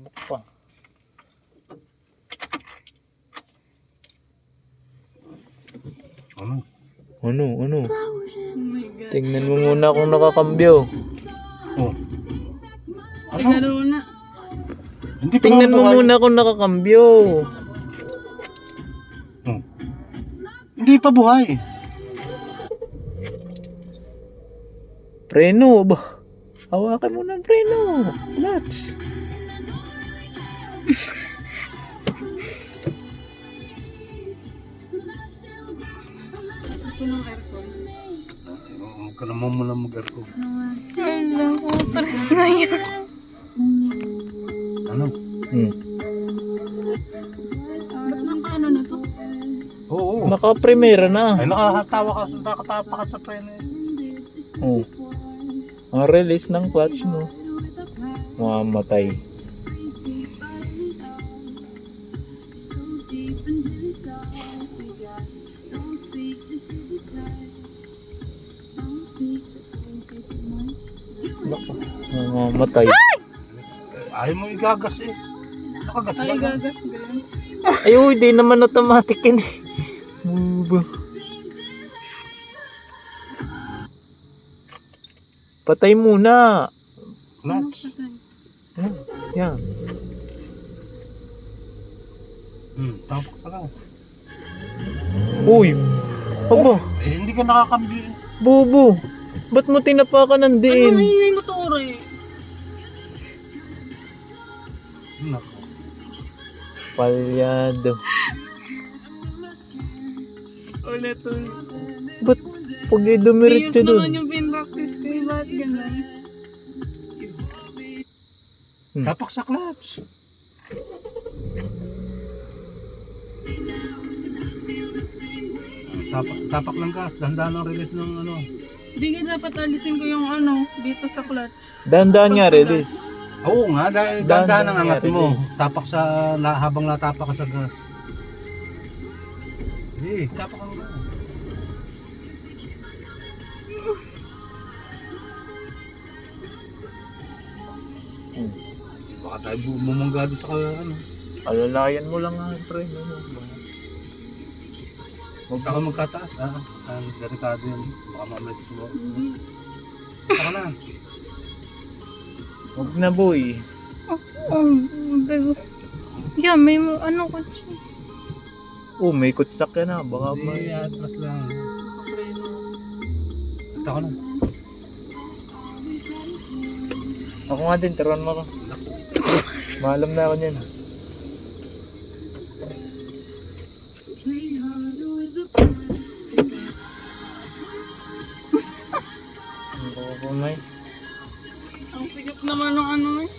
Sabok pa. Ano? Ano? Oh my God. Tingnan mo muna kung nakakambyo. Oh. Ay, gano'n na. Hindi pa Tingnan mo nabuhay. muna kung nakakambyo. Oh. Hindi pa buhay. Preno ba? Hawakan mo ng preno. Clutch. Ito ng aircon. Huwag ka naman muna mag-aircon. Wala, utras na yan. Ano? Ba't nakaano na to? Oo. Naka-primera na. Ay, nakatawa ka sa preno eh. Oh. Ang release ng clutch mo. Mamatay. Mamatay. Ayaw mo igagas eh. Nakagas Ay, ka na. gagas din. Ay, uy, di naman automatic yun eh. Move. Patay muna. Clutch. Yan. Tapos ka lang. Uy. Aba, Eh, hindi ka nakakambyo eh. bobo. Ba't mo tinapakan ng Ano diin? maingay mo to, Ore? Nako. Palyado. Ulit, ulit. Ba't pag dumiritso Ayos naman dun? yung pin-practice ko. Ba't ganun? Tapak sa clutch. Tapak ng gas. Dahan-dahan ang release ng ano. Hindi nga dapat alisin ko yung ano, dito sa clutch. Dahan-dahan nga, release. Oo nga, dahan-dahan Dahan-dahan ang angat nga, mo. release. Tapak sa, habang natapak ka sa gas. Eh, tapak ang gas. Baka tayo bumanggado sa ano. Alalayan mo lang nga, pre. Huwag ka magtataas ha. Ang delikado yun. Baka mamaya mo. Saka na. Huwag na, boy. Yeah, may ano kotse. Oh, may kutsak ka na. Baka Hindi, may... atras lang. Saka na. Ako nga din, taruan mo ako. Maalam na ako niyan. Ang kukumay. Ang pigap naman ng ano eh.